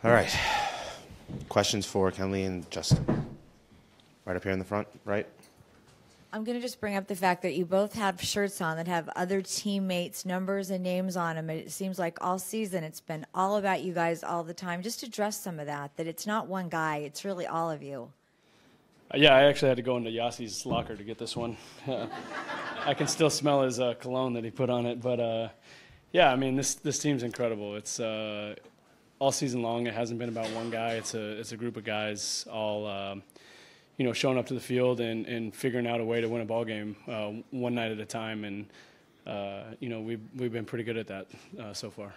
All right. Questions for Kenley and Justin. Right up here in the front, right? I'm going to just bring up the fact that you both have shirts on that have other teammates' numbers and names on them. It seems like all season it's been all about you guys all the time. Just address some of that it's not one guy. It's really all of you. Yeah, I actually had to go into Yassi's locker to get this one. I can still smell his cologne that he put on it. But, yeah, I mean, this team's incredible. It's all season long. It hasn't been about one guy. It's a group of guys all showing up to the field and figuring out a way to win a ball game one night at a time. And, we've been pretty good at that so far.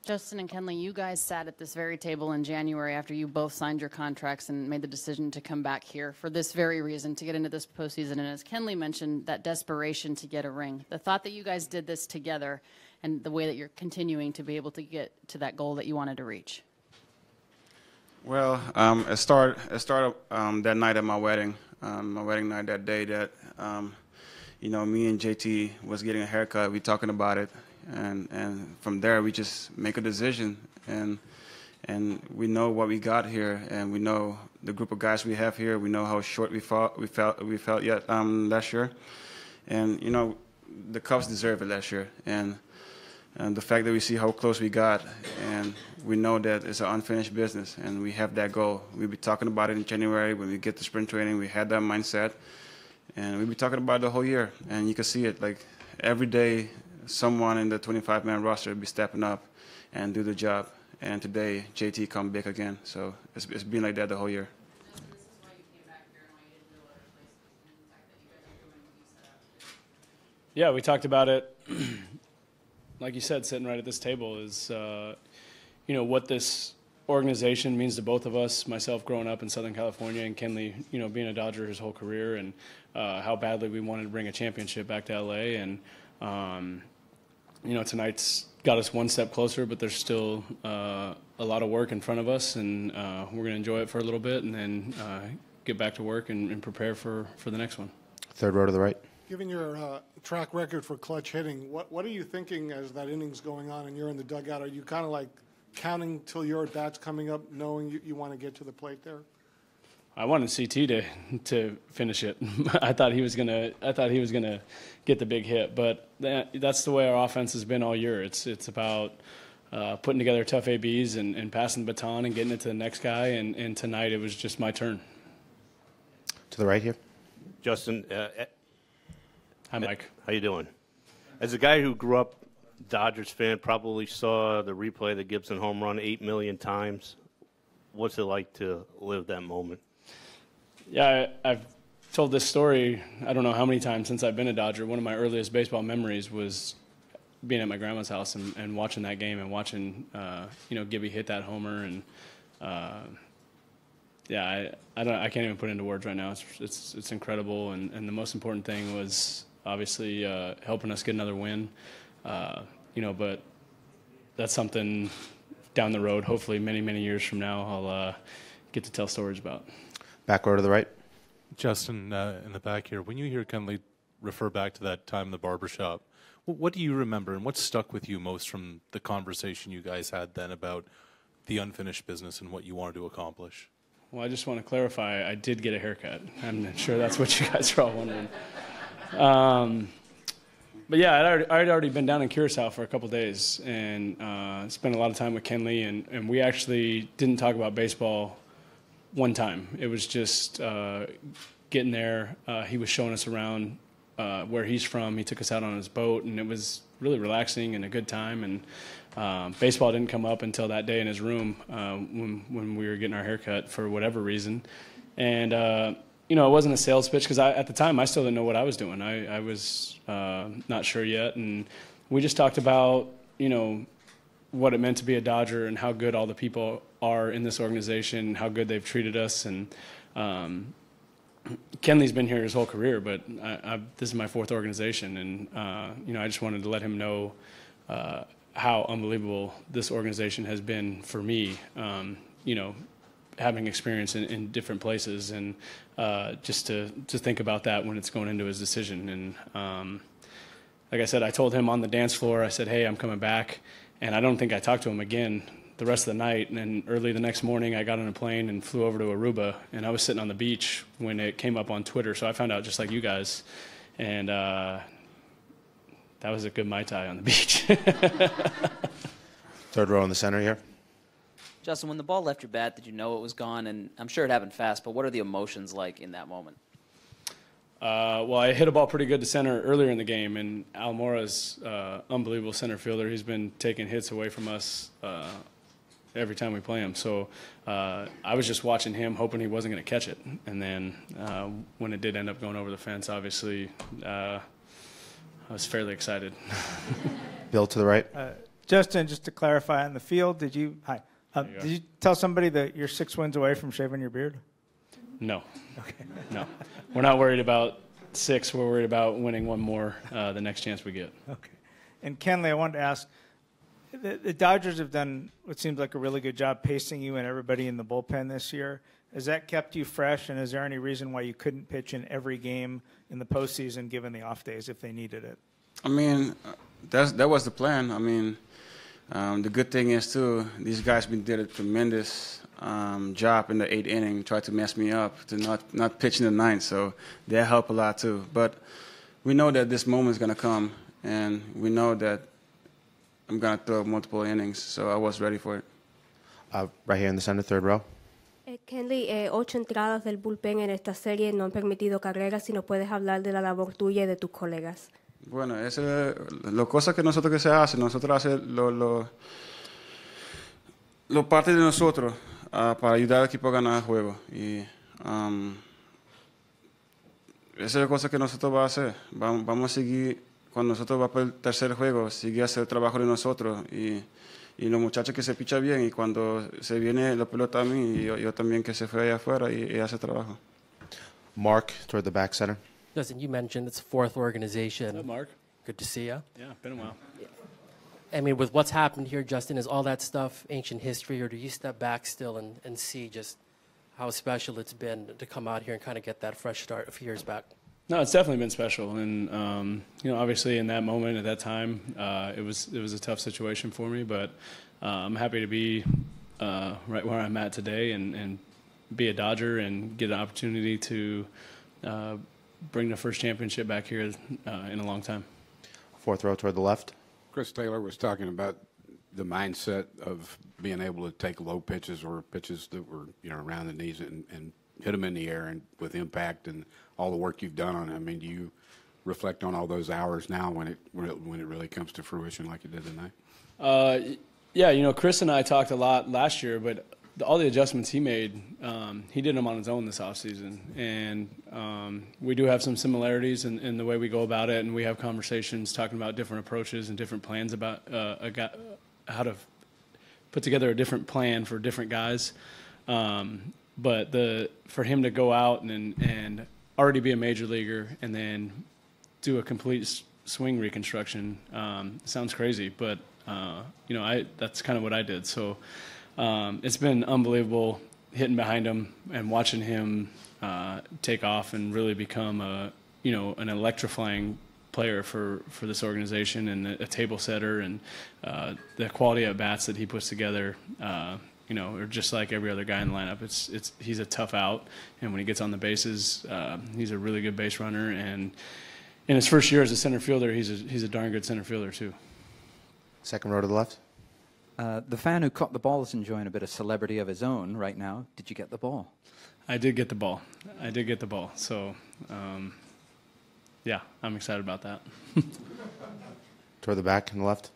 Justin and Kenley, you guys sat at this very table in January after you both signed your contracts and made the decision to come back here for this very reason, to get into this postseason. And as Kenley mentioned, that desperation to get a ring. The thought that you guys did this together and the way that you're continuing to be able to get to that goal that you wanted to reach. Well, it started that night at my wedding night that day that, me and JT was getting a haircut. We talking about it. And from there, we just make a decision, and we know what we got here, and we know the group of guys we have here. We know how short we felt yet last year, and the Cubs deserve it last year, and the fact that we see how close we got, and we know that it's an unfinished business, and we have that goal. We'll be talking about it in January when we get to spring training. We had that mindset, and we'll be talking about it the whole year, and you can see it like every day. Someone in the 25-man roster will be stepping up and do the job. And today, JT come back again. So it's been like that the whole year. Yeah, we talked about it. Like you said, sitting right at this table is, what this organization means to both of us, myself growing up in Southern California and Kenley, being a Dodger his whole career, and how badly we wanted to bring a championship back to LA. And, tonight's got us one step closer, but there's still a lot of work in front of us, and we're going to enjoy it for a little bit and then get back to work and prepare for the next one. Third row to the right. Given your track record for clutch hitting, what are you thinking as that inning's going on and you're in the dugout? Are you kind of like counting till your at-bat's coming up, knowing you want to get to the plate there? I wanted CT to finish it. I thought he was gonna get the big hit, but that's the way our offense has been all year. It's about putting together tough ABs and passing the baton and getting it to the next guy. And tonight it was just my turn. To the right here, Justin. Hi, Mike. How you doing? As a guy who grew up Dodgers fan, probably saw the replay of the Gibson home run 8 million times. What's it like to live that moment? Yeah, I've told this story I don't know how many times since I've been a Dodger. One of my earliest baseball memories was being at my grandma's house and watching that game and watching, Gibby hit that homer. And, I can't even put it into words right now. It's incredible. And the most important thing was obviously helping us get another win. But that's something down the road, hopefully many, many years from now, I'll get to tell stories about. Back row to the right. Justin, in the back here, when you hear Kenley refer back to that time in the barbershop, what do you remember and what stuck with you most from the conversation you guys had then about the unfinished business and what you wanted to accomplish? Well, I just want to clarify, I did get a haircut. I'm sure that's what you guys are all wondering. But yeah, I'd already been down in Curacao for a couple days and spent a lot of time with Kenley, and we actually didn't talk about baseball one time. It was just getting there. He was showing us around where he's from. He took us out on his boat, and it was really relaxing and a good time. And baseball didn't come up until that day in his room when we were getting our haircut for whatever reason. And it wasn't a sales pitch because at the time I still didn't know what I was doing. I was not sure yet, and we just talked about what it meant to be a Dodger and how good all the people are in this organization, how good they've treated us. And Kenley's been here his whole career, but this is my fourth organization, and I just wanted to let him know how unbelievable this organization has been for me. Having experience in different places, and just to think about that when it's going into his decision. And like I said, I told him on the dance floor, I said, hey, I'm coming back. And I don't think I talked to him again the rest of the night. And then early the next morning, I got on a plane and flew over to Aruba. And I was sitting on the beach when it came up on Twitter. So I found out just like you guys. And that was a good Mai Tai on the beach. Third row in the center here. Justin, when the ball left your bat, did you know it was gone? And I'm sure it happened fast, but what are the emotions like in that moment? Well, I hit a ball pretty good to center earlier in the game, and Almora's unbelievable center fielder. He's been taking hits away from us every time we play him. So I was just watching him, hoping he wasn't going to catch it. And then when it did end up going over the fence, obviously, I was fairly excited. Bill to the right. Justin, just to clarify on the field, did you tell somebody that you're 6 wins away from shaving your beard? No. Okay. No. We're not worried about 6. We're worried about winning one more the next chance we get. Okay. And Kenley, I wanted to ask, the Dodgers have done what seems like a really good job pacing you and everybody in the bullpen this year. Has that kept you fresh, and is there any reason why you couldn't pitch in every game in the postseason given the off days if they needed it? I mean, that was the plan. I mean, the good thing is, too, these guys did a tremendous job in the 8th inning, tried to mess me up, to not pitch in the 9th, so that helped a lot, too. But we know that this moment is going to come, and we know that I'm going to throw multiple innings, so I was ready for it. Right here in the center, third row. Kenley, 8 entradas del bullpen en esta serie no han permitido carreras, si no puedes hablar de la labor tuya y de tus colegas. Bueno, esa es la cosa que se hace. Nosotros hacemos lo parte de nosotros para ayudar al equipo a ganar el juego. Y esa es la cosa que nosotros vamos a hacer. Vamos a seguir, cuando nosotros vamos para el tercer juego, seguir a hacer el trabajo de nosotros. Y los muchachos que se pichan bien. Y cuando se viene la pelota a mí, y yo también que se fue allá afuera y hace el trabajo. Mark toward the back center. Justin, you mentioned it's 4th organization. What's up, Mark? Good to see you. Yeah, been a while. I mean, with what's happened here, Justin, is all that stuff ancient history, or do you step back still and see just how special it's been to come out here and kind of get that fresh start a few years back? No, it's definitely been special, and obviously in that moment at that time, it was a tough situation for me, but I'm happy to be right where I'm at today and be a Dodger and get an opportunity to bring the first championship back here in a long time. Fourth row toward the left. Chris Taylor was talking about the mindset of being able to take low pitches or pitches that were around the knees and hit them in the air and with impact and all the work you've done on it. I mean, do you reflect on all those hours now when it really comes to fruition like it did tonight? Yeah, Chris and I talked a lot last year, but all the adjustments he made, he did them on his own this offseason. And we do have some similarities in the way we go about it, and we have conversations talking about different approaches and different plans about how to put together a different plan for different guys. But for him to go out and already be a major leaguer and then do a complete swing reconstruction sounds crazy, but that's kind of what I did. So it's been unbelievable hitting behind him and watching him take off and really become an electrifying player for this organization and a table setter, and the quality of bats that he puts together. Are just like every other guy in the lineup. He's a tough out, and when he gets on the bases, he's a really good base runner. And in his first year as a center fielder, he's a darn good center fielder too. Second row to the left. The fan who caught the ball is enjoying a bit of celebrity of his own right now. Did you get the ball? I did get the ball. So, yeah, I'm excited about that. Toward the back and the left.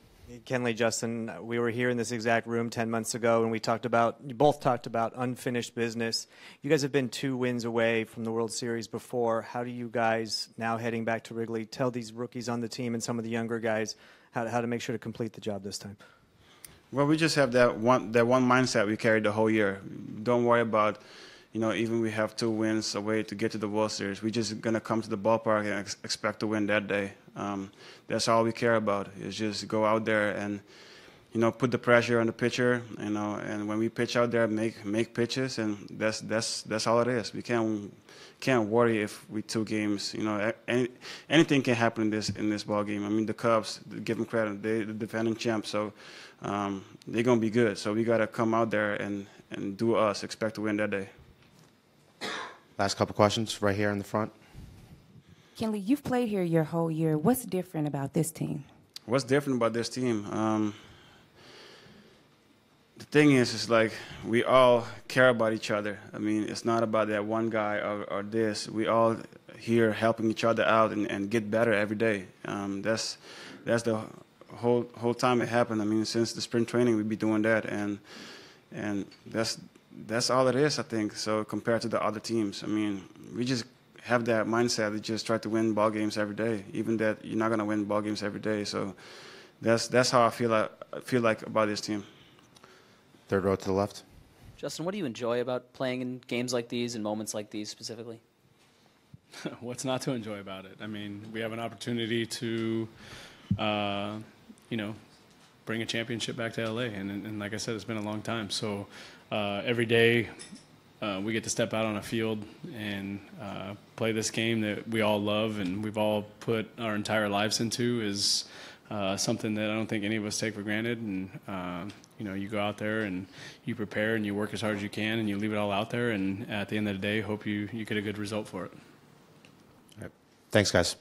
Kenley, Justin, we were here in this exact room 10 months ago, and you both talked about unfinished business. You guys have been 2 wins away from the World Series before. How do you guys, now heading back to Wrigley, tell these rookies on the team and some of the younger guys how to make sure to complete the job this time? Well, we just have that one mindset we carried the whole year. Don't worry about, even we have 2 wins away to get to the World Series. We're just going to come to the ballpark and expect to win that day. That's all we care about, is just go out there and, put the pressure on the pitcher, and when we pitch out there, make pitches, and that's all it is. We can't worry if we 2 games. Anything can happen in this ball game. I mean, the Cubs, give them credit, they're the defending champs, so they're gonna be good. So we gotta come out there and do us. Expect to win that day. Last couple questions right here in the front. Kenley, you've played here your whole year. What's different about this team? What's different about this team? The thing is like we all care about each other. I mean, it's not about that one guy or this. We all here helping each other out and get better every day. That's the whole time it happened. I mean, since the spring training, we be doing that, and that's all it is, I think. So compared to the other teams, I mean, we just have that mindset to just try to win ball games every day, even that you're not gonna win ball games every day. So that's how I feel like about this team. Third row to the left. Justin, what do you enjoy about playing in games like these and moments like these specifically? What's not to enjoy about it? I mean, we have an opportunity to, bring a championship back to LA, and like I said, it's been a long time. So every day we get to step out on a field and play this game that we all love and we've all put our entire lives into is something that I don't think any of us take for granted. And you go out there and you prepare and you work as hard as you can and you leave it all out there. And at the end of the day, hope you get a good result for it. All right. Thanks, guys.